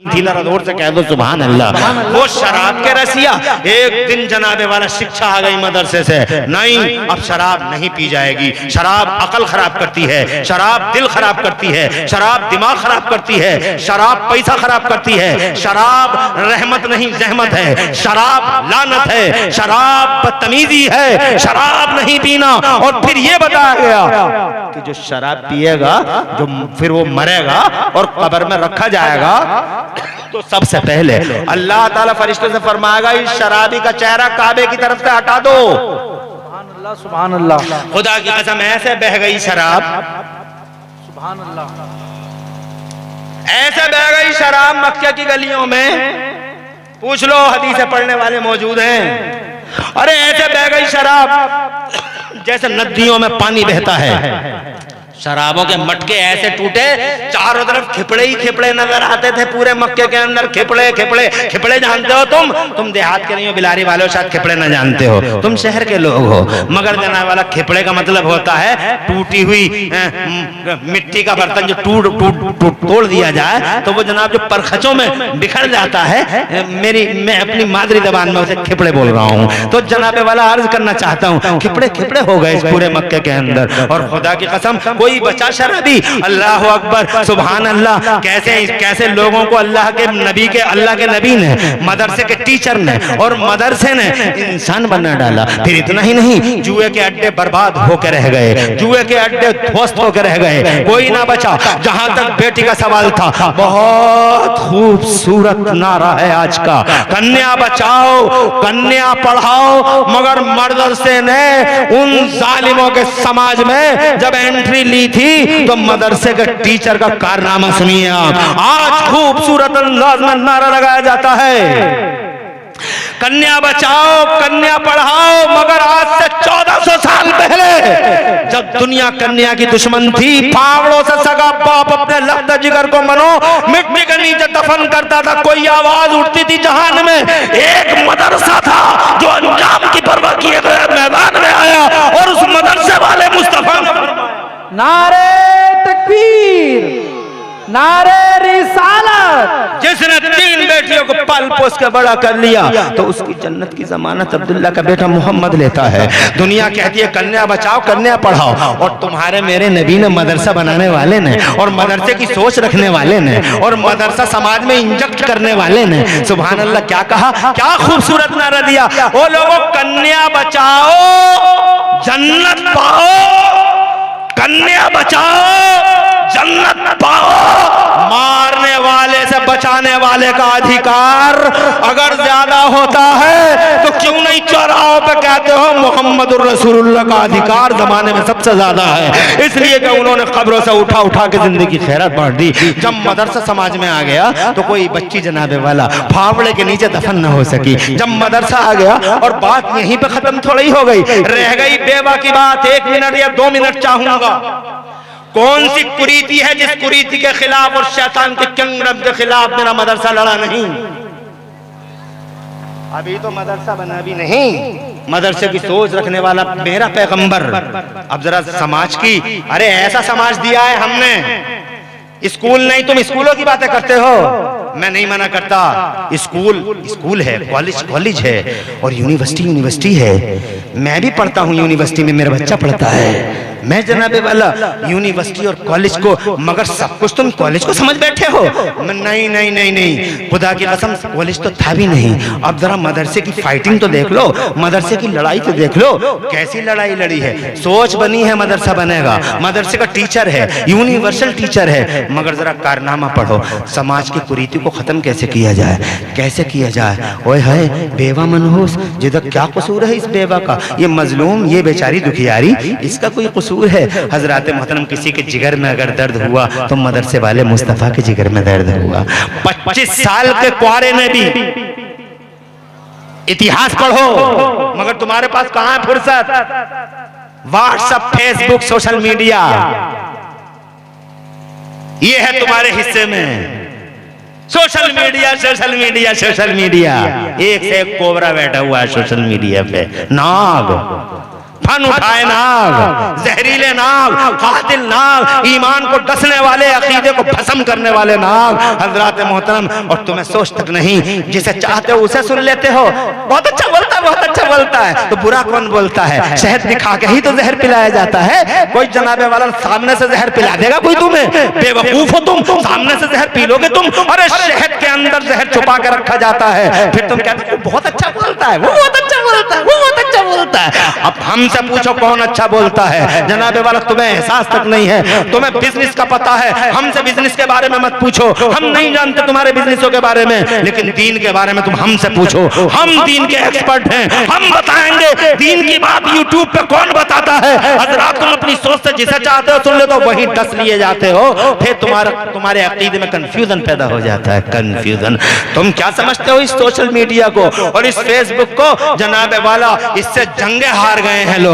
जोर से कह दो सुभान अल्लाह। वो शराब के रसिया, एक दिन जनाबे वाला शिक्षा आ गई मदरसे से, नहीं अब शराब नहीं पी जाएगी, शराब अकल खराब करती है, शराब दिल खराब करती है, शराब दिमाग खराब करती है, शराब पैसा खराब करती है, शराब रहमत नहीं जहमत है, शराब लानत है, शराब बदतमीजी है, शराब नहीं पीना। और फिर ये बताया गया कि जो शराब पिएगा जो फिर वो मरेगा और कब्र में रखा जाएगा तो सबसे पहले अल्लाह ताला फरिश्तों से फरमाएगा इस शराबी का चेहरा काबे की तरफ से हटा दो। सुभान अल्लाह, सुभान अल्लाह। खुदा की कसम ऐसे बह गई शराब, सुभान अल्लाह, ऐसे बह गई शराब मक्के की गलियों में, पूछ लो हदीसें पढ़ने वाले मौजूद हैं। अरे ऐसे बह गई शराब जैसे नदियों में पानी बहता है। शराबों के मटके ऐसे टूटे, चारों तरफ खिपड़े ही खिपड़े नजर आते थे पूरे मक्के के अंदर। खिपड़े खिपड़े खिपड़े जानते हो तुम देहात के नहीं हो, बिलारी वाले हो, शायद खिपड़े ना जानते हो, तुम शहर के लोग हो। मगर जनाब वाला खिपड़े का मतलब होता है टूटी हुई मिट्टी का बर्तन जो तोड़ दिया जाए तो वो जनाब जो परखचों में बिखर जाता है। मैं अपनी मादरी जबान में उसे खिपड़े बोल रहा हूँ। तो जनाबे वाला अर्ज करना चाहता हूँ खिपड़े खिपड़े हो गए इस पूरे मक्के के अंदर। और खुदा की कसम कोई बचा शराबी, अल्लाह अकबर सुभान अल्लाह। कैसे लोगों को अल्लाह के नबी ने, मदरसे के टीचर ने और मदरसे ने इंसान बना डाला। फिर इतना ही नहीं, जुए के अड्डे बर्बाद होकर रह गए, जुए के अड्डे ध्वस्त होकर रह गए, कोई ना बचा। जहां तक बेटी का सवाल था, बहुत खूबसूरत नारा है आज का, कन्या बचाओ कन्या पढ़ाओ। मगर मदरसे ने उन जालिमों के समाज में जब एंट्री ली थी तो मदरसे के टीचर का कारनामा सुनिए आप। आज खूबसूरत अंदाज में नारा लगाया जाता है कन्या बचाओ कन्या पढ़ाओ। मगर आज से 1400 साल पहले जब दुनिया कन्या की दुश्मन थी, फावड़ों से सगा बाप अपने लख्त जिगर को मनो मिट्टी के नीचे दफन करता था, कोई आवाज उठती थी जहान में। एक मदरसा था जो अंजाम की परवाह किए गए मैदान में आया और उस मदरसे वाले मुस्तफा ने नारे तकबीर, नारे रिसालत। जिसने 3 बेटियों को पाल पोस के बड़ा कर लिया तो उसकी जन्नत की जमानत अब्दुल्ला का बेटा मोहम्मद लेता है। दुनिया कहती है कन्या बचाओ कन्या पढ़ाओ, और तुम्हारे मेरे नबी ने, मदरसा बनाने वाले ने और मदरसे की सोच रखने वाले ने और मदरसा समाज में इंजेक्ट करने वाले ने सुभान अल्लाह क्या कहा, क्या खूबसूरत नारा दिया। वो लोगों कन्या बचाओ जन्नत पाओ, कन्या बचाओ जन्नत पाओ। मारने वाले से बचाने वाले का अधिकार अगर ज्यादा होता है तो क्यों नहीं चौराहों पे कहते हो मोहम्मदुर रसूलुल्लाह का अधिकार जमाने में सबसे ज्यादा है। इसलिए कि उन्होंने कब्रों से उठा के जिंदगी खैरत बांट दी। जब मदरसा समाज में आ गया तो कोई बच्ची जनाबे वाला फावड़े के नीचे दफन न हो सकी। जब मदरसा आ गया और बात यहीं पे खत्म थोड़ी हो गई, रह गई बेवा की बात। 1 मिनट या 2 मिनट चाहूंगा। कौन सी कुरीति है जिस कुरीति के खिलाफ और शैतान के किंगडम के खिलाफ मेरा मदरसा लड़ा नहीं? अभी तो मदरसा बना भी नहीं, मदरसे की सोच रखने वाला मेरा पैगंबर। अब जरा समाज की, अरे ऐसा समाज दिया है हमने। स्कूल नहीं, तुम स्कूलों की बातें करते हो, मैं नहीं मना करता। स्कूल है, कॉलेज है और यूनिवर्सिटी है। मैं भी पढ़ता हूँ यूनिवर्सिटी में, मेरा बच्चा पढ़ता है। मैं जनाबे वाला यूनिवर्सिटी और कॉलेज को, मगर सब कुछ तुम कॉलेज को समझ बैठे हो। नहीं, खुदा की कसम कॉलेज तो था भी नहीं। अब जरा मदरसे की फाइटिंग तो देख लो, मदरसे की लड़ाई तो देख लो, कैसी लड़ाई लड़ी है। सोच बनी है मदरसा बनेगा, मदरसे का टीचर है, यूनिवर्सल टीचर है। मगर जरा कारनामा पढ़ो, समाज की कुरीति को खत्म कैसे किया जाए, कैसे किया जाए। ओए हाय बेवा मनहूस, जिधर क्या कसूर है इस बेवा का, ये मजलूम, ये बेचारी दुखियारी, इसका कोई कसूर है? हजरात मोहतरम किसी के जिगर में अगर दर्द हुआ तो मदरसे वाले मुस्तफा के जिगर में दर्द हुआ। 25 साल के कुआरे ने भी इतिहास पढ़ो, मगर तुम्हारे पास कहां है फुर्सत। व्हाट्सएप, फेसबुक, सोशल मीडिया, ये है तुम्हारे हिस्से में। सोशल मीडिया, एक से एक कोबरा बैठा हुआ है सोशल मीडिया पे, नाग। फन उठाए नाग, जहरीले नाग, कातिल नाग, ईमान को डसने वाले, अकीदे को भस्म करने वाले नाग। हजरात मोहतरम, और तुम्हें सोच तक नहीं, जिसे चाहते हो उसे सुन लेते हो। बहुत अच्छा बोलता है, बहुत अच्छा बोलता है, तो बुरा कौन बोलता है? शहद दिखा के ही तो जहर पिलाया जाता है। कोई जनाबे वाला सामने से जहर पिला देगा कोई तुम्हें? बेवकूफ हो तुम, सामने से जहर पी लोगे तुम? अरे शहद के अंदर जहर छुपा के रखा जाता है, फिर तुम कहते हो बहुत अच्छा बोलता है, वो बहुत अच्छा बोलता है, वो बहुत अच्छा बोलता है। अब हमसे पूछो कौन अच्छा बोलता है? जनाबे वाला तुम्हें एहसास तक नहीं है। तुम्हें बिजनेस का पता है, हमसे बिजनेस के बारे में मत पूछो, हम नहीं जानते तुम्हारे बिजनेसों के बारे में। लेकिन दीन के बारे में तुम हमसे पूछो, हम दीन के एक्सपर्ट हैं, हम बताएंगे। दीन की बात यूट्यूब पे कौन बताता है? हजरात, तुम अपनी सोच से जिसे चाहते हो सुन ले, तो वही डस लिए जाते हो। फिर तुम्हारे अकीदे में कंफ्यूजन पैदा हो जाता है, कंफ्यूजन। तुम क्या समझते हो इस सोशल मीडिया को और इस फेसबुक को? जनाबे वाला, इससे जंगे हार गए हैं लोग।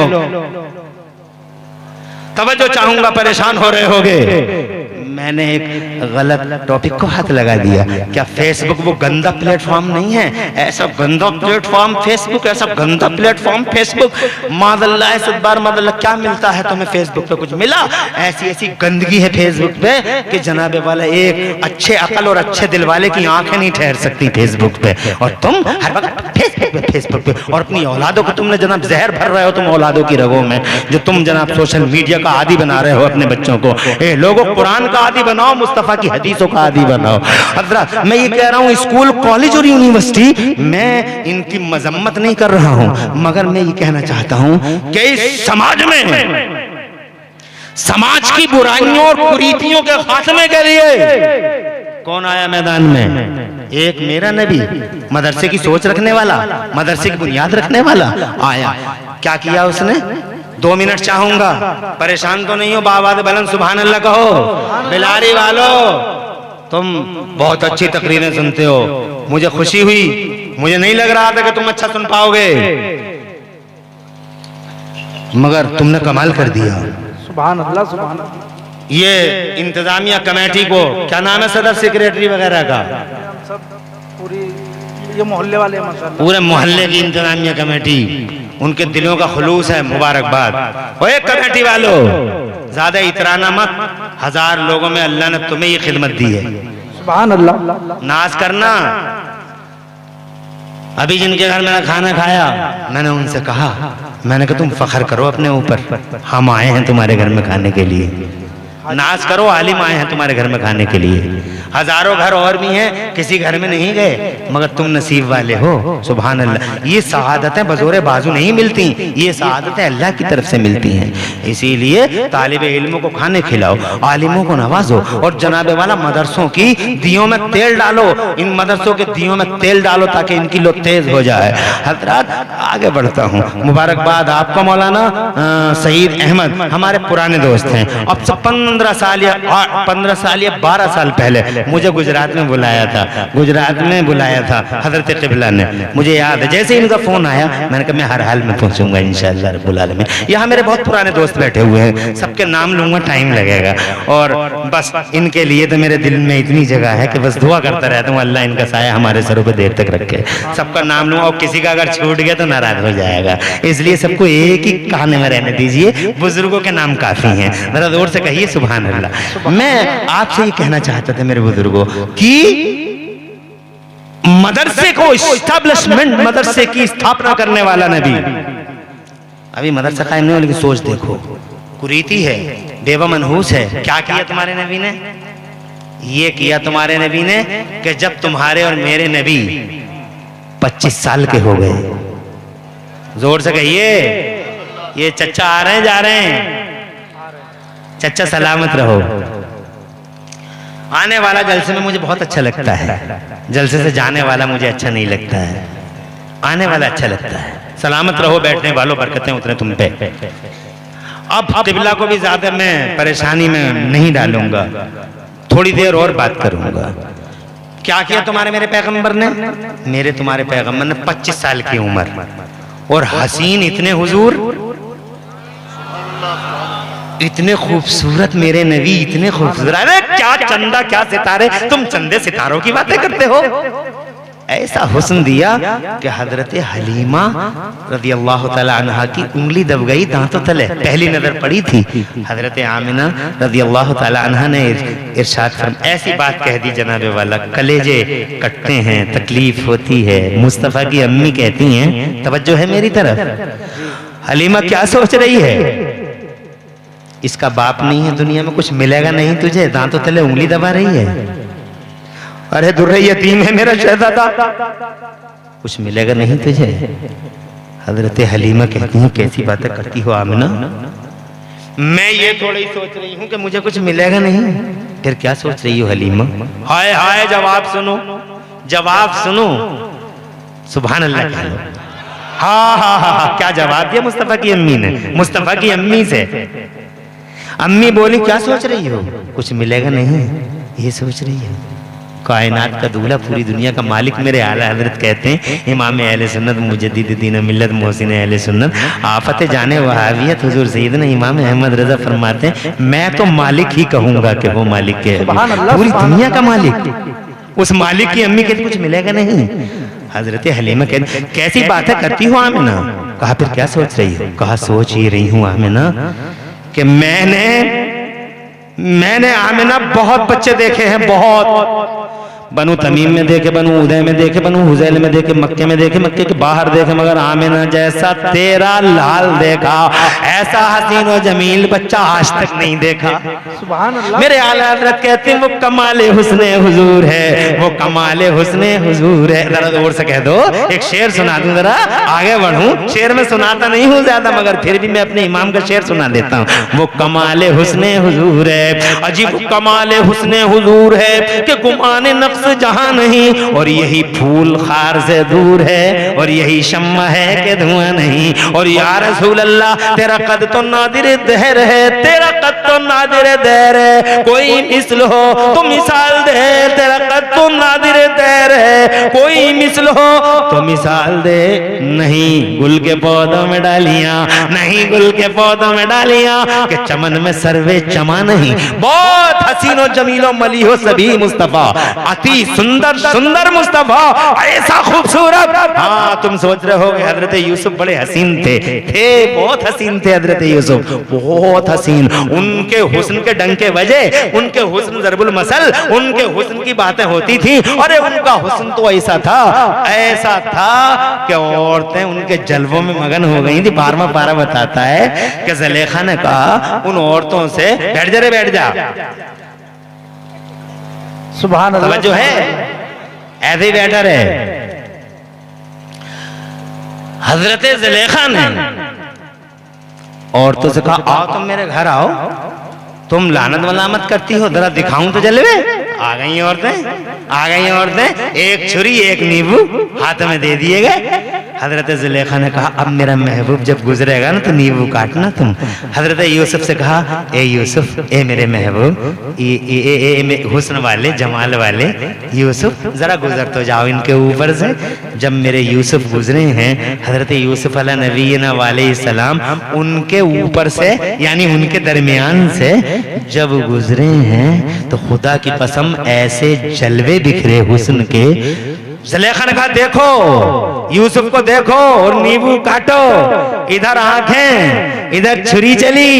तवज्जो चाहूंगा, परेशान हो रहे होगे। मैंने एक गलत टॉपिक को हाथ लगा दिया। क्या फेसबुक वो गंदा प्लेटफॉर्म नहीं है? ऐसा गंदा प्लेटफॉर्म फेसबुक, ऐसा गंदा प्लेटफॉर्म फेसबुक। मादल्ला सदबार मादल्ला, क्या मिलता है तुम्हें फेसबुक पे? कुछ मिला? ऐसी ऐसी गंदगी है फेसबुक पे कि जनाबे वाला एक अच्छे अकल और अच्छे दिल वाले की आंखें नहीं ठहर सकती फेसबुक पे। और तुम हर वक्त फेसबुक पे और अपनी औलादों को तुमने जनाब जहर भर रहे हो, तुम औलादों की रगों में, जो तुम जनाब सोशल मीडिया का आदी बना रहे हो अपने बच्चों को। लोगों कुरान का आदी बनाओ, मुस्तफा की हदीसों का आदी बनाओ। हजरत, मैं ये कह रहा हूँ, स्कूल कॉलेज और यूनिवर्सिटी, मैं इनकी मजम्मत नहीं कर रहा हूँ, मगर मैं ये कहना चाहता हूँ कि इस समाज में, समाज की बुराइयों और कुरीतियों के खात्मे के लिए कौन आया मैदान में? एक मेरा नबी, मदरसे की सोच रखने वाला, मदरसे की बुनियाद रखने वाला आया। क्या किया उसने? 2 मिनट चाहूंगा, परेशान तो नहीं हो? बाबा बुलंद सुभान अल्लाह कहो। बिलारी वालो, तुम बहुत अच्छी तकरीरें सुनते हो, मुझे खुशी हुई। मुझे नहीं लग रहा था कि तुम अच्छा सुन पाओगे, मगर तुमने कमाल कर दिया। सुभान अल्लाह, सुभान अल्लाह। ये इंतजामिया कमेटी को क्या नाम है, सदर सेक्रेटरी वगैरह का? सब पूरी ये मोहल्ले वाले, माशाअल्लाह, पूरे मोहल्ले की इंतजामिया कमेटी, उनके दिलों का खुलूस है, मुबारकबाद। ओए कमेटी वालों, ज्यादा इतराना मत, 1000 लोगों में अल्लाह ने तुम्हें ये खिदमत दी है। सुभान अल्लाह। नाज करना। अभी जिनके घर मैंने खाना खाया, मैंने उनसे कहा, मैंने कहा तुम फख्र करो अपने ऊपर, हम आए हैं तुम्हारे घर में खाने के लिए। नाज करो, आलिम आए हैं तुम्हारे घर में खाने के लिए। हजारों घर और भी हैं, किसी घर में नहीं गए, मगर तुम नसीब वाले हो। सुभान अल्लाह। ये सआदतें बजोरे बाजू नहीं मिलती, ये सआदतें अल्लाह की तरफ से मिलती हैं। इसीलिए तालिबे इल्मों को खाने खिलाओ, आलिमों को नवाजो, और जनाबे वाला मदरसों की दियों में तेल डालो, इन मदरसों के दियों में तेल डालो ताकि इनकी लो तेज हो जाए। हजरात, आगे बढ़ता हूँ। मुबारकबाद आपका मौलाना सईद अहमद, हमारे पुराने दोस्त हैं। अब से 15 साल या 12 साल पहले मुझे गुजरात में बुलाया था, हजरत क़िबला ने, मुझे याद है। जैसे इनका फोन आया, मैंने कहा मैं हर हाल में पहुंचूंगा इंशाअल्लाह रब्बुल आलमीन। यहाँ मेरे बहुत पुराने दोस्त बैठे हुए हैं, सबके नाम लूंगा, टाइम लगेगा, और बस इनके लिए तो मेरे दिल में इतनी जगह है कि बस दुआ करता रहता हूँ, अल्लाह इनका साया हमारे सरों पर देर तक रखे। सबका नाम लूंगा, और किसी का अगर छूट गया तो नाराज हो जाएगा, इसलिए सबको एक ही खाने में रहने दीजिए। बुजुर्गों के नाम काफी हैं, जरा जोर से कहिए सुभान अल्लाह। मैं आपसे ये कहना चाहता था मेरे बुजुर्गों कि मदरसे को इस्टेब्लिशमेंट, मदरसे की स्थापना करने वाला नबी, अभी मदरसा कायम नहीं हो, लेकिन सोच देखो, कुरीति है, बेवा मनहूस है। क्या किया तुम्हारे नबी ने? ये किया तुम्हारे नबी ने कि जब तुम्हारे और मेरे नबी 25 साल के हो गए, जोर से कहिए, ये चचा आ रहे हैं, जा रहे हैं, चचा सलामत रहो। आने वाला जलसे में मुझे बहुत अच्छा लगता है, जलसे से जाने वाला मुझे अच्छा नहीं लगता है, आने वाला अच्छा लगता है। सलामत रहो बैठने वालों, बरकतें उतरे तुम पे। अब क़िबला को भी ज्यादा मैं परेशानी में नहीं डालूंगा, थोड़ी देर और बात करूंगा। क्या किया तुम्हारे मेरे पैगंबर ने? मेरे तुम्हारे पैगंबर ने 25 साल की उम्र और हसीन इतने हुजूर, इतने खूबसूरत मेरे नबी, इतने खूबसूरत। अरे क्या चंदा क्या सितारे, तुम चंदे सितारों की बातें करते हो। ऐसा हुस्न दिया कि हजरत हलीमा रज़ी अल्लाह ताला अन्हा की उंगली दब गई दांतों तले। पहली नजर पड़ी थी। हजरत आमिना रज़ी अल्लाह ताला अन्हा ने इरशाद फरमाया, ऐसी बात कह दी जनाबे वाला, कलेजे कटते हैं, तकलीफ होती है। मुस्तफ़ा की अम्मी कहती हैं, तवज्जो है मेरी तरफ, हलीमा क्या सोच रही है? इसका बाप नहीं है दुनिया में, कुछ मिलेगा नहीं तुझे, दांतों तले उंगली दबा रही है। अरे दुर्रे यतीम है मेरा शहजादा, कुछ मिलेगा नहीं तुझे। हजरत हलीमा कहती हैं, कैसी बातें करती हो आमिना, मैं ये थोड़ी सोच रही हूँ कि मुझे कुछ मिलेगा नहीं। फिर क्या सोच रही हो हलीमा? हाय हाय, जवाब सुनो, जवाब सुनो, सुभान अल्लाह कह लो। हाँ हाँ हाँ, क्या जवाब दिया मुस्तफा की अम्मी ने, मुस्तफा की अम्मी से। अम्मी बोली, क्या सोच रही हो? कुछ मिलेगा नहीं, ये सोच रही है। कायनात का दूल्हा, पूरी दुनिया का मालिक मेरे आला हजरत कहते हैं, इमाम अहले सुन्नत मुजद्दिद दीन मिल्लत मोहसिन अहले सुन्नत आफत जाने वहावियत हुजूर सैयदना इमाम अहमद रजा फरमाते हैं, मैं तो मालिक ही कहूंगा कि वो मालिक है, पूरी दुनिया का मालिक। उस मालिक की अम्मी कहती कुछ मिलेगा नहीं। हजरत हलीमा कहती, कैसी बातें करती हो आमिना? कहा फिर क्या सोच रही हो? कहा सोच ही रही हूँ आमिना कि मैंने आमिना बहुत बच्चे देखे हैं, बहुत। बनु तमीम में देखे, बनु उदय में देखे, बनु हुजैल में देखे, मक्के में देखे, मक्के के बाहर देखे, मगर आमिना जैसा तेरा लाल देखा, ऐसा हसीन और जमील बच्चा आज तक नहीं देखा। सुभान अल्लाह। मेरे आला हज़रत कहते हैं, वो कमाले हुस्ने हुजूर है, वो कमाले हुस्ने हुजूर है। जरा जोर से कह दो, एक शेर सुना दूं, जरा आगे बढ़ूं। शेर में सुनाता नहीं हूँ ज्यादा, मगर फिर भी मैं अपने इमाम का शेर सुना देता हूँ। वो कमाले हुस्ने हुजूर है, अजीब कमाले हुस्ने हुजूर है कि गुमाने नफ्स जहां नहीं, और यही फूल खार से दूर है, और यही शम्मा है कि धुआं नहीं। और या रसूल अल्लाह, तेरा कद तो नादिर दहर है, तेरा कद तो नादिर दहर है, कोई मिसल हो तो मिसाल दे, तेरा कद तो नादिर दहर है, कोई मिसल हो तो मिसाल दे। नहीं गुल के पौधों में डालियां, नहीं गुल के पौधों में डालियां, कि चमन में सर्वे चमा नहीं। बहुत हसीनो जमीलो मलिहो सभी मुस्तफा, अति सुंदर सुंदर मुस्तफा, ऐसा खूबसूरत। हाँ, तुम सोच रहे हो कि हजरत यूसुफ बड़े हसीन थे बहुत हसीन थे हजरत यूसुफ, बहुत हसीन। उनके हुस्न के डंके बजे, उनके हुस्न ज़रबुल मसल, उनके हुस्न की बातें होती थी। अरे उनका हुस्न तो ऐसा था कि औरतें उनके जलवों में मगन हो गई थी। 12वां पारा बताता है कि ज़ुलेखा ने कहा उन औरतों से, बैठ जा रे, बैठ जा। सुभान अल्लाह। जो है ऐसे ही बैठा रहे। हजरत ज़ुलेखा ने औरतों से कहा, आओ तुम मेरे घर आओ, तुम लानत वलामत करती हो, जरा दिखाऊं तो जलवे। आ गई औरतें, एक छुरी एक नींबू हाथ में दे दिए गए। हजरत ज़ुलेखा ने कहा, अब मेरा महबूब जब गुजरेगा ना तो नींबू काटना तुम। हजरत यूसुफ से कहा, ए यूसुफ, ए मेरे महबूब, ए हुस्न वाले जमाल वाले यूसुफ, जरा गुजर तो जाओ इनके ऊपर से। जब मेरे यूसुफ गुजरे हैं, हजरत यूसुफ अला नबीना वाले सलाम, उनके ऊपर से यानी उनके दरमियान से जब गुजरे हैं तो खुदा की कसम ऐसे जलवे बिखरे हुस्न के। ज़ुलेखा ने कहा, देखो यूसुफ को देखो और नींबू काटो, इधर आंखें, इधर छुरी चली।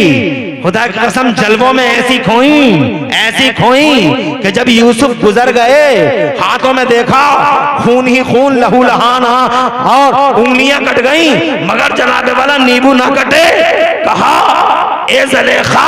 खुदा की कसम जलवों में ऐसी खोई कि जब यूसुफ गुजर गए, हाथों में देखा खून ही खून, लहू लहाना, और उंगलियां कट गई, मगर जनाबे वाला नींबू ना कटे। कहा, ए ज़ुलेखा,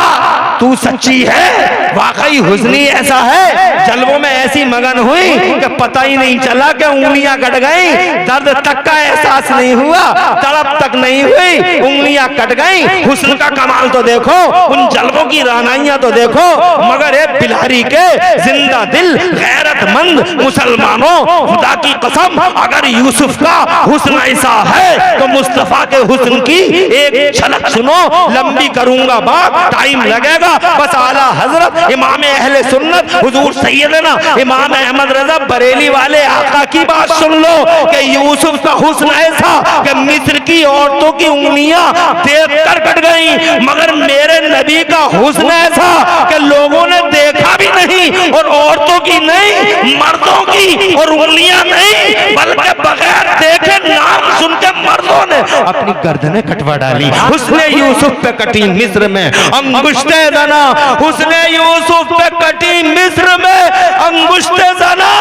तू सच्ची है, वाकई हुस्नी ऐसा है, जलवों में ऐसी मगन हुई कि पता ही नहीं चला कि उंगलियां कट गई। दर्द तक का एहसास नहीं हुआ, तड़प तक नहीं हुई, उंगलियां कट गई। हुस्न का कमाल तो देखो, उन जलवों की रानाइयां तो देखो, मगर एक बिलारी के जिंदा दिल गैरतमंद मुसलमानों, खुदा की कसम अगर यूसुफ का हुस्न ऐसा है तो मुस्तफा के हुस्न की एक झलक सुनो। लंबी करूंगा बात, टाइम लगेगा, बस आला हजरत इमाम अहले सुन्नत हुजूर सैयदना इमाम अहमद रजा बरेली वाले आका की बात सुन लो कि यूसुफ का हुस्न ऐसा कि मिस्र की औरतों की उंगलियां देखकर कट गईं, मगर मेरे नबी का हुस्न ऐसा कि लोगों ने देखा भी नहीं, और औरतों की नहीं, मर्दों की, और उंगलियां नहीं बल्कि बगैर देखे नाम सुन के मर्दों ने अपनी गर्दनें कटवा डाली। हुस्ने यूसुफ पे कटी मिस्र में अंगुष्ते ज़ना, हुस्ने यूसुफ पे कटी मिस्र में अंगुष्ते ज़ना,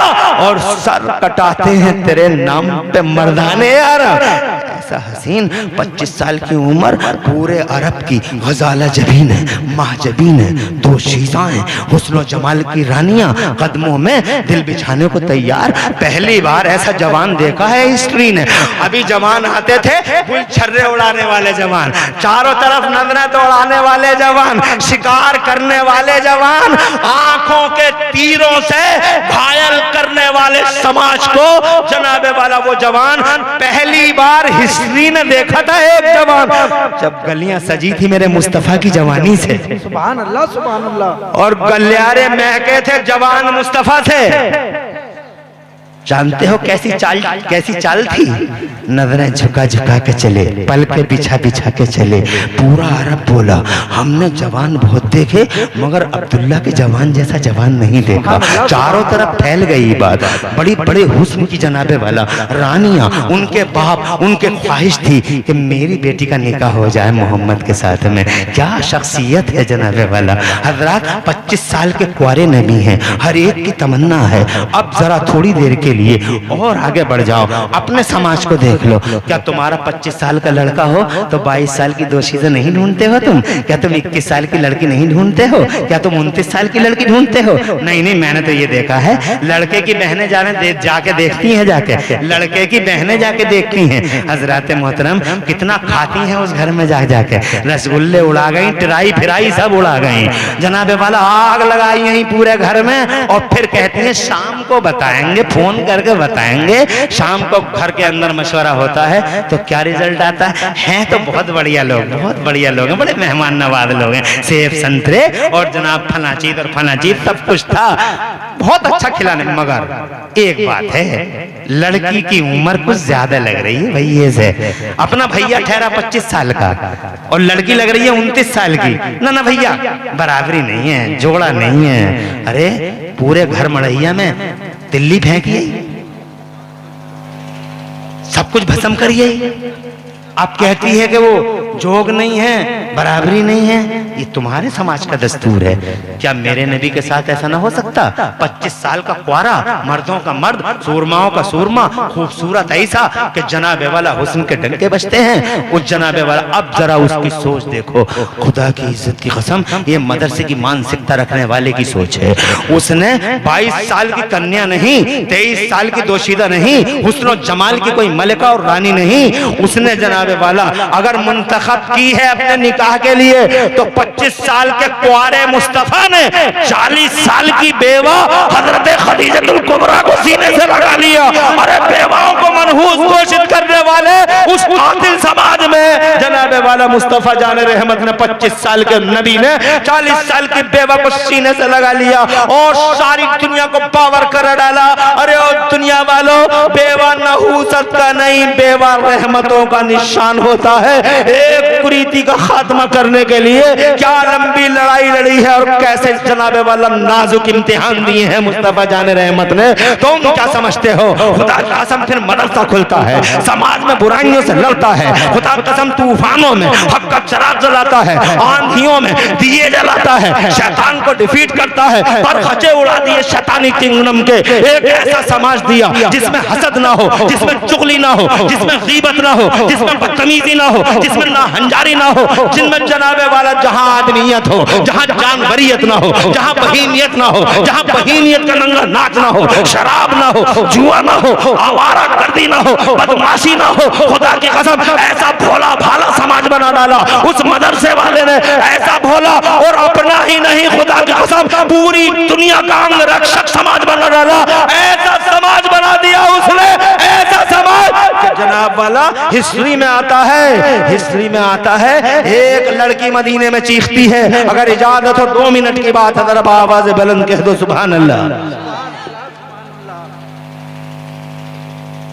और सर कटाते हैं तेरे नाम पे मर्दाने अरब। ऐसा हसीन 25 साल की उम्र, पूरे अरब की गजाला जबीन है, महजबीन है, दो शीज़ाएं, हुस्न जमाल की रानियां कदमों में दिल बिछाने को तैयार। पहली बार ऐसा जवान देखा है हिस्ट्री ने। अभी जवान आते थे फुल छर्रे उड़ाने वाले जवान, चारों तरफ नजरें दौड़ाने वाले जवान, शिकार करने वाले जवान, आंखों के तीरों से घायल करने वाले समाज को जनाबे वाला वो जवान पहली बार हिस्ट्री ने देखा था। एक जवान जब गलियां सजी थी मेरे मुस्तफा की जवानी से, सुभान अल्लाह सुभान अल्लाह, और गलियारे महके थे जवान मुस्तफा से। जानते हो कैसी चाल थी? नजरें झुका झुका के चले, पल के बिछा बिछा के चले। पूरा अरब बोला हमने जवान बहुत देखे मगर अब्दुल्ला के जवान जैसा जवान नहीं देखा। चारों तरफ फैल गई बात। बड़ी बड़े हुस्न की जनाबे वाला रानियां, उनके बाप, उनके ख्वाहिश थी कि मेरी बेटी का निकाह हो जाए मोहम्मद के साथ में। क्या शख्सियत है जनाबे वाला। हजरात 25 साल के कुंवारे नबी हैं, हर एक की तमन्ना है अब जरा थोड़ी देर के लिए और आगे बढ़ जाओ, अपने समाज को देख लो। क्या तुम्हारा 25 साल का लड़का हो तो 22 साल की दोशीज़ें नहीं ढूंढते हो तुम? क्या तुम 21 साल की लड़की नहीं ढूंढते हो? क्या तुम 29 साल की लड़की ढूंढते हो? नहीं नहीं, मैंने तो ये देखा है लड़के की बहनें जाके देखती हैं, जाके लड़के की बहनें जाके देखती हैं। हजरात मोहतरम कितना खाती हैं उस घर में जाके, रसगुल्ले उड़ा गई, टिराई फिराई सब उड़ा गई जनाबे वाला, आग लगाई यहीं पूरे घर में, और फिर कहती है शाम को बताएंगे, फोन करके बताएंगे। शाम को घर के अंदर मशवरा होता है तो क्या रिजल्ट आता है? तो बहुत बढ़िया लोग, बहुत बढ़िया लोग हैं, बड़े मेहमान नवाज लोग हैं, सेब संतरे और जनाब फला चीज और फला चीज सब कुछ था, बहुत अच्छा खिलाने। मगर एक बात है, लड़की की उम्र कुछ ज्यादा लग रही है भैया से। अपना भैया ठहरा 25 साल का और लड़की लग रही है 29 साल की। ना भैया, बराबरी नहीं है, जोड़ा नहीं है। अरे पूरे घर मड़ैया में तिल्ली फेंकिए, सब कुछ भस्म करिए। आप कहती है कि वो जोग नहीं है, बराबरी नहीं है, ये तुम्हारे समाज का दस्तूर है। क्या मेरे नबी के साथ ऐसा ना हो सकता? 25 साल का कुआरा, मर्दों का मर्द, सूरमाओं का सूरमा, खूबसूरत ऐसा कि जनाबे वाला हुस्न के डंके बजते हैं उस जनाबे वाला। अब जरा उसकी सोच देखो, खुदा की इज्जत की कसम, ये मदरसे की मानसिकता रखने वाले की सोच है। उसने 22 साल की कन्या नहीं, 23 साल की दोशीदा नहीं, हुस्न जमाल की कोई मलिका और रानी नहीं, उसने जनाबे वाला अगर मुंतखब की है अपने निकाह के लिए तो 25 साल के कुआरे मुस्तफा ने 40 साल की बेवा हजरत खदीजतुल कुबरा को सीने से लगा लिया। अरे बेवाओं को मनहूस घोषित करने वाले उस कातिल समाज में जनाबे वाला मुस्तफा जाने रहमत ने 25 साल के नबी ने 40 साल की बेवा को सीने से लगा लिया और सारी दुनिया को पावर कर डाला। अरे ओ दुनिया वालों, बेवा नहूसत का नहीं, बेवा रहमतों का निशान होता है। एक कुरीति का खात्मा करने के लिए क्या लंबी लड़ाई लड़ी है और कैसे जनाबे वाला नाजुक इम्तिहान दिए हैं मुस्तफा जाने रहमत ने। तुम क्या समझते हो? खुदा कसम फिर मदरसा खुलता है, समाज में बुराइयों से लड़ता है, खुदा कसम तूफानों में हक का चिराग जलाता है, आंधियों में दिए जलाता है, शैतान को डिफीट करता है, पर खचे उड़ा दिए शैतानी किंगडम के। एक ऐसा समाज दिया जिसमें हसद ना हो, जिसमें चुगली ना हो, जिसमें गीबत ना हो, जिसमें बदतमीजी ना हो, जिसमें नाहंजारी ना हो, जिनमें जनाबे वाला जहां आदमियत हो, जहां जानवरियत ना हो, जहां बहीनियत ना हो, जहां बहीनियत का नंगा नाच ना हो, शराब ना हो, जुआ ना हो, आवारा गर्दी ना हो, बदमाशी ना हो। खुदा की कसम ऐसा भोला भाला समाज बना डाला उस मदरसे वाले ने, ऐसा भोला और अपना ही नहीं खुदा की कसम पूरी दुनिया का अंग रक्षक समाज बना डाला। ऐसा समाज बना दिया उसने, ऐसा समाज कि जनाब वाला हिस्ट्री में आता है, हिस्ट्री में आता है। एक लड़की मदीने में चीखती है, अगर इजाजत हो 2 मिनट की बात है, जरा आवाज बुलंद कह दो सुभान अल्लाह।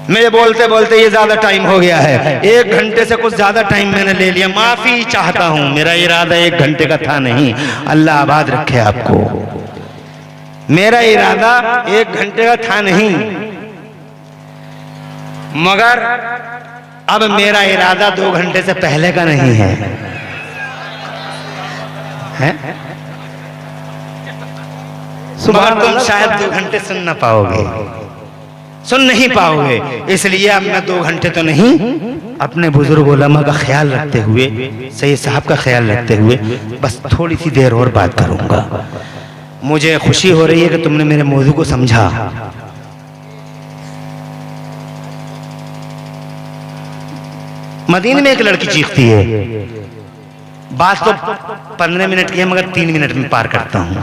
मेरे बोलते बोलते ये ज्यादा टाइम हो गया है, 1 घंटे से कुछ ज्यादा टाइम मैंने ले लिया, माफी चाहता हूं। मेरा इरादा 1 घंटे का था नहीं, अल्लाह आबाद रखे आपको। मेरा इरादा 1 घंटे का था नहीं, मगर अब मेरा इरादा 2 घंटे से पहले का नहीं है, मगर तुम शायद 2 घंटे सुन ना पाओगे, सुन नहीं पाओगे। इसलिए अब मैं 2 घंटे तो नहीं, अपने बुजुर्ग उलमा का ख्याल रखते हुए, सैयद साहब का ख्याल रखते हुए बस थोड़ी सी देर और बात करूंगा। मुझे खुशी हो रही है कि तुमने मेरे मौजू को समझा। मदीने में एक लड़की चीखती है, बात तो 15 मिनट की है मगर 3 मिनट में पार करता हूं।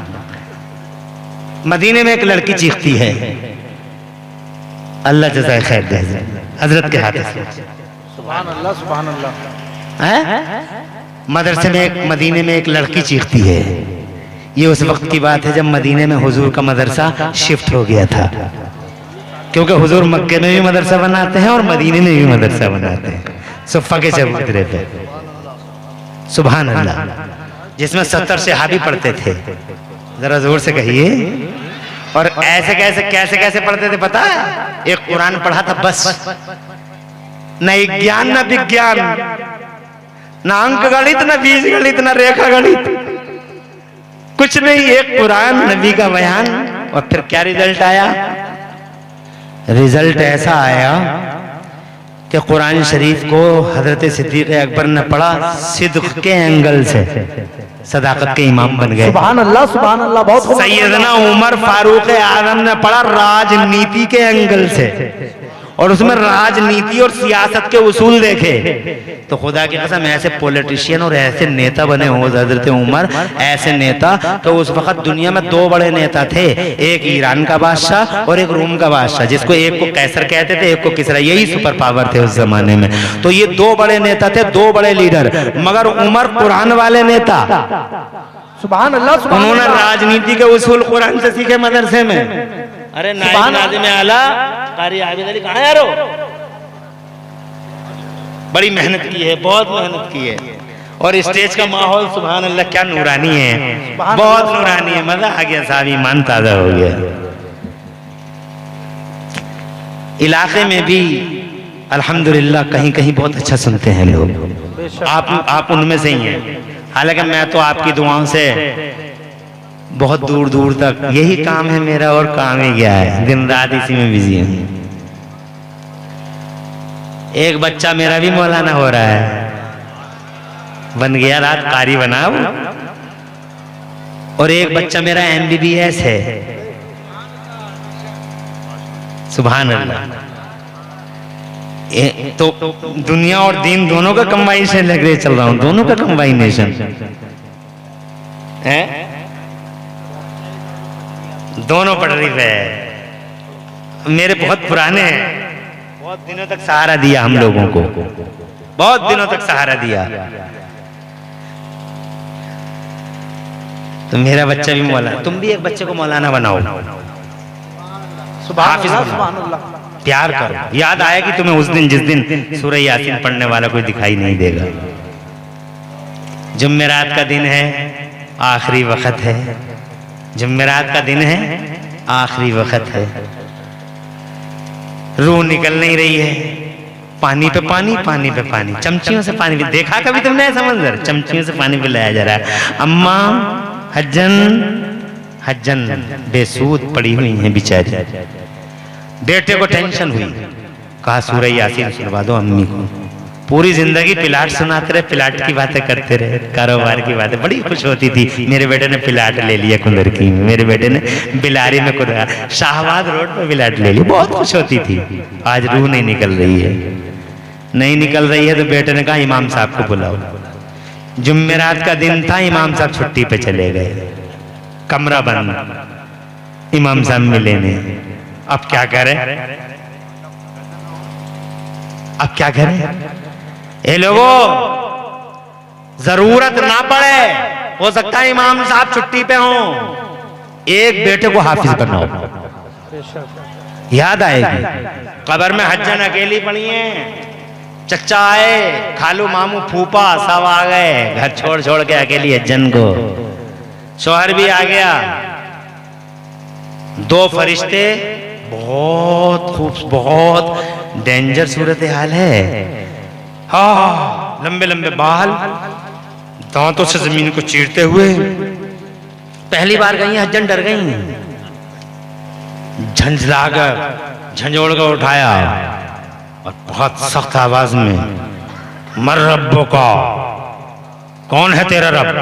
मदीने में एक लड़की चीखती है, अल्लाह जज़ाए खैर दे हजरत के हाथ से। सुभान अल्लाह सुभान अल्लाह। मदरसे में मदीने में एक लड़की चीखती है। ये उस वक्त की बात है जब मदीने में हुजूर का मदरसा शिफ्ट हो गया था, क्योंकि हुजूर मक्के में भी मदरसा बनाते हैं और मदीने में भी मदरसा बनाते हैं, सुफ़ा के चबूतरे पे। सुभान अल्लाह। जिसमें 70 सहाबी पढ़ते थे, जरा जोर से कहिए। और ऐसे कैसे कैसे कैसे पढ़ते थे पता है? एक कुरान पढ़ा था बस, न ज्ञान न विज्ञान, न अंक गणित, न बीज गणित, न रेखा गणित, कुछ नहीं, एक कुरान, नबी का बयान। और फिर क्या रिजल्ट आया? रिजल्ट ऐसा आया कि कुरान शरीफ को हजरत सिद्दीक अकबर ने पढ़ा सिद्क के एंगल से, सदाकत के इमाम बन गए। सुभान अल्लाह सुभान अल्लाह। बहुत सैयदना उमर फारूक आजम ने पढ़ा राजनीति के एंगल से, और उसमें राजनीति और सियासत के उसूल देखे। तो खुदा की कसम ऐसे पॉलिटिशियन और ऐसे नेता बने हो हजरत उमर, ऐसे नेता। तो उस वक्त दुनिया में 2 बड़े नेता थे, एक ईरान का बादशाह और एक रोम का बादशाह, जिसको एक को कैसर कहते थे, एक को किसरा। यही सुपर पावर थे उस जमाने में। तो ये 2 बड़े नेता थे, 2 बड़े लीडर, मगर उमर कुरान वाले नेता। सुभान अल्लाह सुभान उन्होंने अल्लाह। राजनीति के उसूल कुरान से सीखे मदरसे में। अरे नाज़िम आला कारी आबिद अली कहाँ है यारो? बड़ी मेहनत की है, बहुत मेहनत की है। और स्टेज का माहौल सुभान अल्लाह क्या नूरानी है, बहुत नूरानी है। मजा आ गया साहब, ईमान ताजा हो गया। इलाके में भी अल्हम्दुलिल्लाह कहीं कहीं बहुत अच्छा सुनते हैं लोग। आप उनमें से ही हैं। हालांकि मैं तो आपकी दुआओं से बहुत दूर दूर तक, यही काम है मेरा, और काम ही क्या है, दिन रात इसी में बिजी हूं। एक बच्चा मेरा भी मौलाना हो रहा है, बन गया, रात कारी बना। और एक बच्चा मेरा MBBS है। सुभान अल्लाह। तो दुनिया और दीन दोनों का कंबाइनेशन लग रहे चल रहा हूं, दोनों का कंबाइनेशन है, दोनों पढ़ रही है। मेरे बहुत पुराने हैं, बहुत दिनों तक सहारा दिया हम लोगों को, बहुत दिनों तक सहारा दिया। तो मेरा बच्चा भी मौलाना, तुम भी एक बच्चे को मौलाना बनाओ, हाफिज बनाओ, प्यार करो। याद आया कि तुम्हें उस दिन जिस दिन सूरह यासीन पढ़ने वाला कोई दिखाई नहीं देगा। जुम्मेरात का दिन है, आखिरी वक्त है। जुम्मेरात का दिन है, आखिरी वक्त है। रूह निकल नहीं रही है, पानी पे पानी, पानी पे पानी, चमचियों से पानी। देखा कभी तुमने ऐसा मंजर? चमचियों से पानी पिलाया जा रहा है। अम्मा हज्जन हज्जन बेसूद पड़ी हुई हैं बेचारी। बेटे को टेंशन हुई, कहा सूरह यासीन सुनवा दो अम्मी को। पूरी जिंदगी प्लाट सुनाते रहे, प्लाट की बातें करते रहे, कारोबार की बातें। बड़ी खुश होती थी, मेरे बेटे ने प्लाट ले लिया कुंदरकी में, मेरे बेटे ने बिलारी में शाहबाद रोड पर प्लाट ले लिया। बहुत खुश होती थी। आज रूह नहीं निकल रही है, नहीं निकल रही है। तो बेटे ने कहा इमाम साहब को बुलाओ। जुम्मेरात का दिन था, इमाम साहब छुट्टी पे चले गए, कमरा बंद, इमाम साहब मिले नहीं। अब क्या करें? अब क्या करें? ये लोगों, जरूरत ना पड़े, हो सकता है इमाम साहब छुट्टी पे हों, एक बेटे को हाफिज बनाओ, याद आएगी। कब्र में हज्जन अकेली पड़ी है, चच्चा आए, खालू मामू फूफा सब आ गए, घर छोड़ छोड़ के अकेली हज्जन को। शौहर भी आ गया, दो फरिश्ते, बहुत डेंजर सूरत हाल है। हाँ, लंबे लंबे बाल, दांतों से जमीन को चीरते हुए। पहली बार गई हज्जन, डर गई, झंझलाकर झंझोड़ कर उठाया और बहुत सख्त आवाज में, मर रब्बो का, कौन है तेरा रब,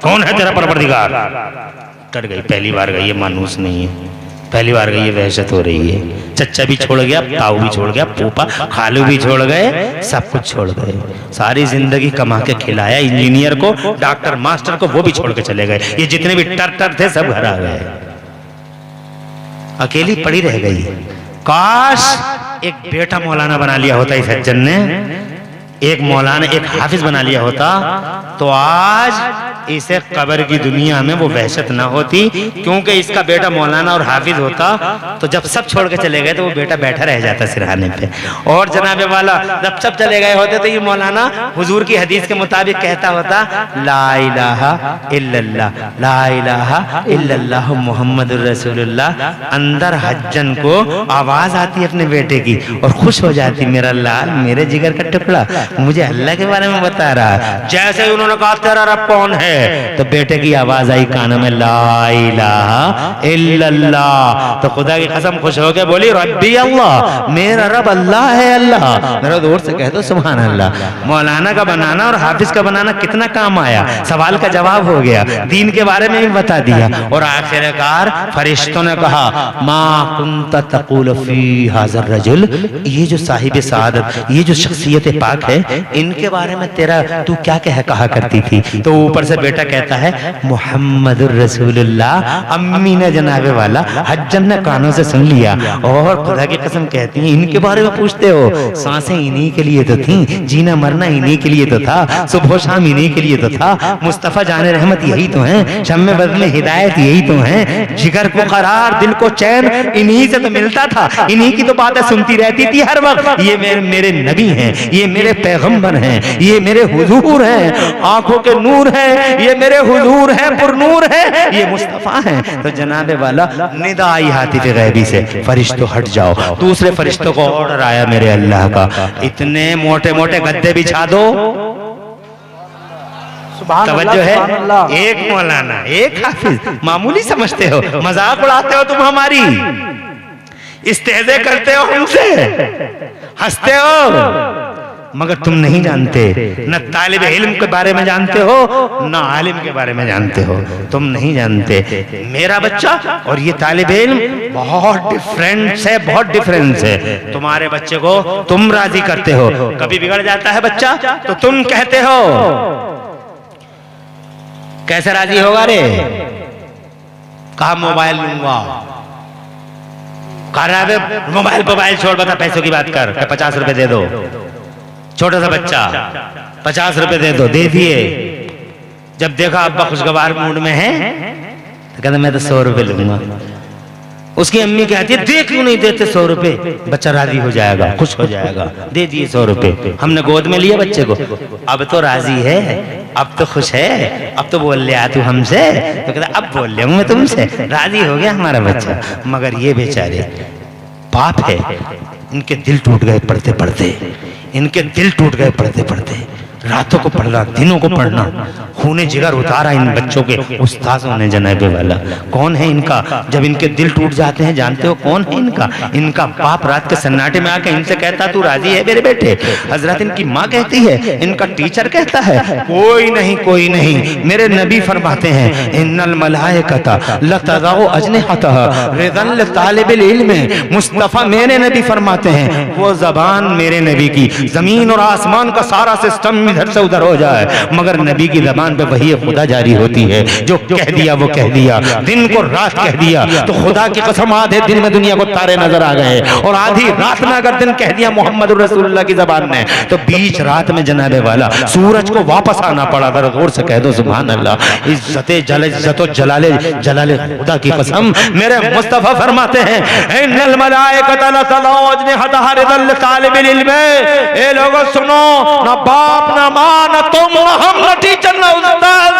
कौन है तेरा परवरदिगार। डर गई, पहली बार गई है, मानूस नहीं है, पहली बार गई है, वहशत हो रही है। चच्चा भी छोड़ गया, ताऊ भी छोड़ गया, फूफा खालू भी छोड़ गए, सब कुछ छोड़ गए। सारी जिंदगी कमा के खिलाया इंजीनियर को, डॉक्टर मास्टर को, वो भी छोड़ के चले गए। ये जितने भी टर थे सब घर आ गए, अकेली पड़ी रह गई। काश एक बेटा मौलाना बना लिया होता इस हज्जन ने, एक मौलाना, एक हाफिज बना लिया होता, तो आज इसे कब्र की दुनिया में वो वहशत ना होती। क्योंकि इसका बेटा मौलाना और हाफिज होता तो जब सब छोड़ के चले गए तो वो बेटा बैठा रह जाता सिरहाने पे। और जनाबे वाला जब सब चले गए होते तो ये मौलाना हुजूर की हदीस के मुताबिक कहता होता, ला इलाहा इल्लल्लाह, ला इलाहा इल्लल्लाह मुहम्मदुर रसूलुल्लाह। अंदर हज्जन को आवाज आती अपने बेटे की और खुश हो जाती, मेरा लाल, मेरे जिगर का टुकड़ा मुझे अल्लाह के बारे में बता रहा है। जैसे ही उन्होंने कहा तेरा रब कौन है, तो बेटे की आवाज आई कानों में, ला इलाहा इल्लल्लाह। तो खुदा की कसम खुश हो के बोली, रब्बी अल्लाह, मेरा रब अल्लाह है, अल्लाह। मेरा जोर से कह दो सुभान अल्लाह। मौलाना का बनाना और हाफिज का बनाना कितना काम आया, सवाल का जवाब हो गया, दीन के बारे में भी बता दिया। और आखिरकार फरिश्तों ने कहा, मा कुंत तक़ूल फी हाज़र रजुल, ये जो साहिब सआदत, ये जो शख्सियत पाक है, इनके बारे में तेरा तू क्या कहा करती थी। तो ऊपर से बेटा कहता है, मुहम्मदुर रसूलुल्लाह। अम्मी ने जनाबे वाला हज्जन ने कानों से सुन लिया और खुदा की कसम कहती है, इनके बारे में पूछते हो, सांसें इन्हीं के लिए तो थी, जीना मरना इन्हीं के लिए तो था, सुबह शाम इन्हीं के लिए तो था, मुस्तफा जाने रहमत यही तो हैं, शम्मे बदले हिदायत यही तो हैं, जिगर को करार, दिल को चैन इन्हीं से तो मिलता था, इन्हीं की तो बातें सुनती रहती थी हर वक्त। ये मेरे नबी हैं, ये मेरे पैगंबर हैं, ये मेरे हुजूर हैं, आंखों के नूर हैं, ये मेरे हुजूर हैं, पुरनूर हैं, ये मुस्तफा हैं। तो जनाबे वाला निदा आई हातिफ गैबी से, फरिश्तों हट जाओ। दूसरे फरिश्तों को ऑर्डर आया मेरे अल्लाह का, इतने मोटे मोटे गद्दे बिछा दो। तवज्जो है, एक मौलाना, एक हाफिज, मामूली समझते हो, मजाक उड़ाते हो तुम हमारी, इस्तेज़े करते हो हमसे, हंसते हो, मगर तुम नहीं जानते, न तालिब इल्म के बारे में जानते हो, न आलिम के बारे में जानते हो, तुम नहीं जानते। मेरा बच्चा और ये तालिब इल्म बहुत डिफरेंस है, बहुत डिफरेंस है। तुम्हारे बच्चे को तुम राजी करते हो, कभी बिगड़ जाता है बच्चा तो तुम कहते हो, कैसे राजी होगा रे, कहा मोबाइल लूंगा, कहा मोबाइल छोड़, बता पैसों की बात कर, 50 रुपए दे दो। छोटा सा बच्चा 50 रुपए दे दो, दे दिए। जब देखा अब्बा खुशगवार मूड में है तो कहता मैं तो 100 रुपए लूंगा। उसकी अम्मी कहती है दे क्यों नहीं देते 100 रुपए, बच्चा राजी हो जाएगा, खुश हो जाएगा। दे दिए 100 रुपए, हमने गोद में लिया बच्चे को, अब तो राजी है, अब तो खुश है, अब तो बोल लिया तू हमसे, तो कहता अब बोल लिया मैं तुमसे, राजी हो गया हमारा बच्चा। मगर ये बेचारे पाप है, इनके दिल टूट गए पढ़ते पढ़ते, इनके दिल टूट गए पढ़ते पढ़ते। रातों को पढ़ना, दिनों को पढ़ना, खूने जिगर उतारा इन बच्चों के उस्तादों ने जनाबे वाला। कौन है इनका, जब इनके दिल टूट जाते हैं जानते हो कौन है इनका? इनका बाप रात के सन्नाटे में आके इनसे कहता तू राजी है मेरे बेटे? हजरत इनकी माँ कहती है, इनका टीचर कहता है कोई नहीं कोई नहीं। मेरे नबी फरमाते हैं इन्नल मलाइकता लतज़उ अजनिहतहा रिज़न लितालिबिल इल्म। मुस्तफा मेरे नबी फरमाते हैं वो जबान मेरे नबी की जमीन और आसमान का सारा सिस्टम इधर से उधर हो जाए, मगर नबी की ज़बान पे वही खुदा जारी होती है। जो कह दिया वो कह दिया, दिन को रात कह दिया तो खुदा की कसम आधे दिन में दुनिया को तारे नजर आ गए, और आधी रात में अगर दिन कह दिया मोहम्मद रसूलुल्लाह की ज़बान ने तो बीच रात में जनाबे वाला सूरज को वापस आना पड़ा। जरा जोर से कह दो सुभान अल्लाह। इज्जत जलाले जलाले खुदा की कसम, मेरे मुस्तफा फरमाते हैं इन्नल मलाइकत ए लोगों सुनो, ना बाप ना मां ना तुम ना हम ना टीचर ना उस्ताद,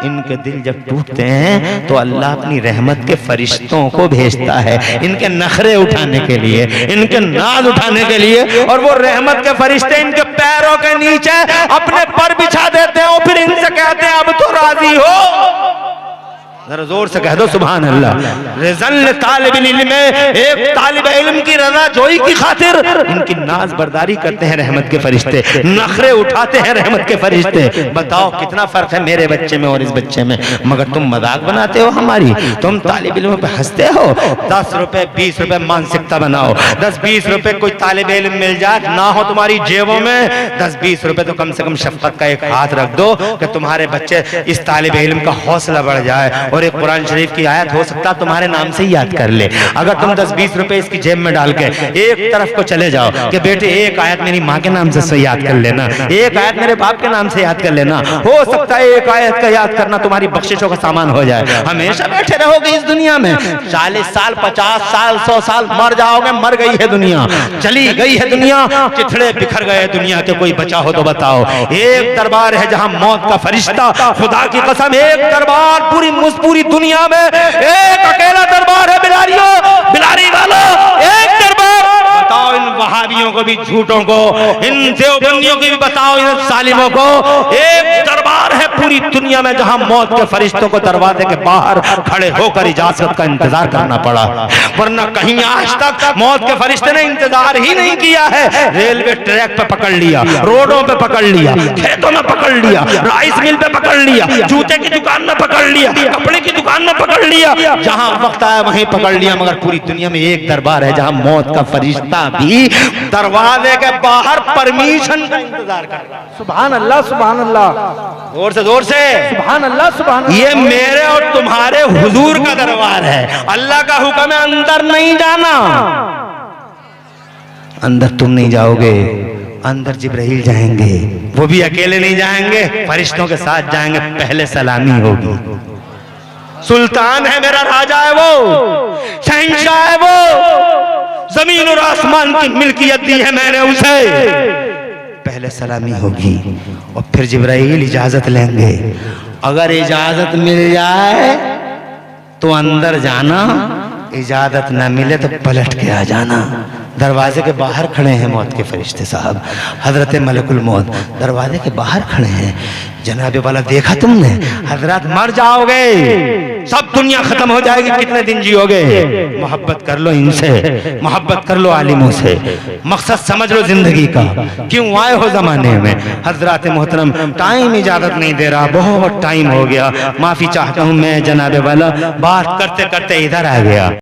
इनके दिल जब टूटते हैं तो अल्लाह अपनी रहमत के फरिश्तों को भेजता है इनके नखरे उठाने के लिए, इनके नाज उठाने के लिए, और वो रहमत के फरिश्ते इनके पैरों के नीचे अपने पर बिछा देते हैं और फिर इनसे कहते हैं अब तो राजी हो। जरा जोर से कह दो सुभान अल्लाह। रिज़ल तालिबिल इल्म, एक तालिब इल्म की रज़ा जोई की खातिर इनकी नाज बर्दारी करते हैं रहमत के फरिश्ते, नखरे उठाते हैं रहमत के फरिश्ते। बताओ कितना फर्क है मेरे बच्चे में और इस बच्चे में, मगर तुम मजाक बनाते हो हमारी, तुम तालिब इल्म पे हंसते हो। 10 रुपए 20 रुपए मानसिकता बनाओ, 10-20 रुपए कोई तालिब इल्म मिल जाए ना हो तुम्हारी जेबों में, 10-20 रुपए तो कम से कम शफकत का एक हाथ रख दो कि तुम्हारे बच्चे इस तालिब इल्म का हौसला बढ़ जाए और एक कुरान शरीफ की आयत हो सकता तुम्हारे नाम से ही याद कर ले। अगर तुम 10-20 रुपए इसकी जेब में डाल के एक तरफ को चले जाओ कि बेटे एक आयत मेरी माँ के नाम से याद कर लेना, एक आयत मेरे बाप के नाम से याद कर लेना, हो सकता है एक आयत का याद करना तुम्हारी बख्शिशों का सामान हो जाए। हमेशा बैठे रहोगे इस दुनिया में, 40 साल 50 साल 100 साल मर जाओगे, मर गई है दुनिया, चली गई है दुनिया, चिथड़े बिखर गए दुनिया के, कोई बचा हो तो बताओ। एक दरबार है जहां मौत का फरिश्ता, खुदा की कसम एक दरबार पूरी दुनिया में एक अकेला दरबार है बिलारियों, बिलारी वालों, एक दरबार। बताओ इन वहाबियों को भी, झूठों को, इन देवबंदियों को भी बताओ, इन सालिमों को, एक दरबार है पूरी दुनिया में जहां मौत के फरिश्तों को दरवाजे के बाहर खड़े होकर इजाजत का इंतजार करना पड़ा, वरना कहीं आज तक मौत के फरिश्ते ने इंतजार ही नहीं किया है। रेलवे ट्रैक पे पकड़ लिया, रोडों पे पकड़ लिया, खेतों में पकड़ लिया, राइस मिल पे पकड़ लिया, जूते की दुकान में पकड़ लिया, कपड़े की दुकान में पकड़ लिया, जहां वक्त आया वहीं पकड़ लिया, मगर पूरी दुनिया में एक दरबार है जहां मौत का फरिश्ता भी दरवाजे के बाहर परमिशन का इंतजार कर रहा है। सुभान अल्लाह सुभान अल्लाह, जोर से जोर से सुभान अल्लाह सुभान अल्लाह। ये मेरे और तुम्हारे हुजूर का दरबार है, अल्लाह का हुक्म है अंदर नहीं जाना। अंदर तुम नहीं जाओगे, अंदर जिब्राइल जाएंगे, वो भी अकेले नहीं जाएंगे, फरिश्तों के साथ जाएंगे, पहले सलामी होगी। सुल्तान है मेरा, राजा है वो, शहंशाह है वो, जमीन और आसमान की मिल्कियत दी है मैंने उसे, पहले सलामी होगी और फिर जिब्राइल इजाजत लेंगे। अगर इजाजत मिल जाए तो अंदर जाना, इजाजत ना मिले तो पलट के आ जाना। दरवाजे के बाहर खड़े हैं मौत के फरिश्ते साहब, हजरत मलकुल मौत दरवाजे के बाहर खड़े हैं। जनाबे वाला देखा तुमने, हजरत मर जाओगे, सब दुनिया खत्म हो जाएगी, कितने दिन जियोगे? मोहब्बत कर लो इनसे, मोहब्बत कर लो आलिमों से, मकसद समझ लो जिंदगी का, क्यों आए हो जमाने में। हजरत मोहतरम टाइम इजाजत नहीं दे रहा, बहुत टाइम हो गया, माफी चाहता हूँ मैं जनाबे वाला, बात करते करते इधर आ गया।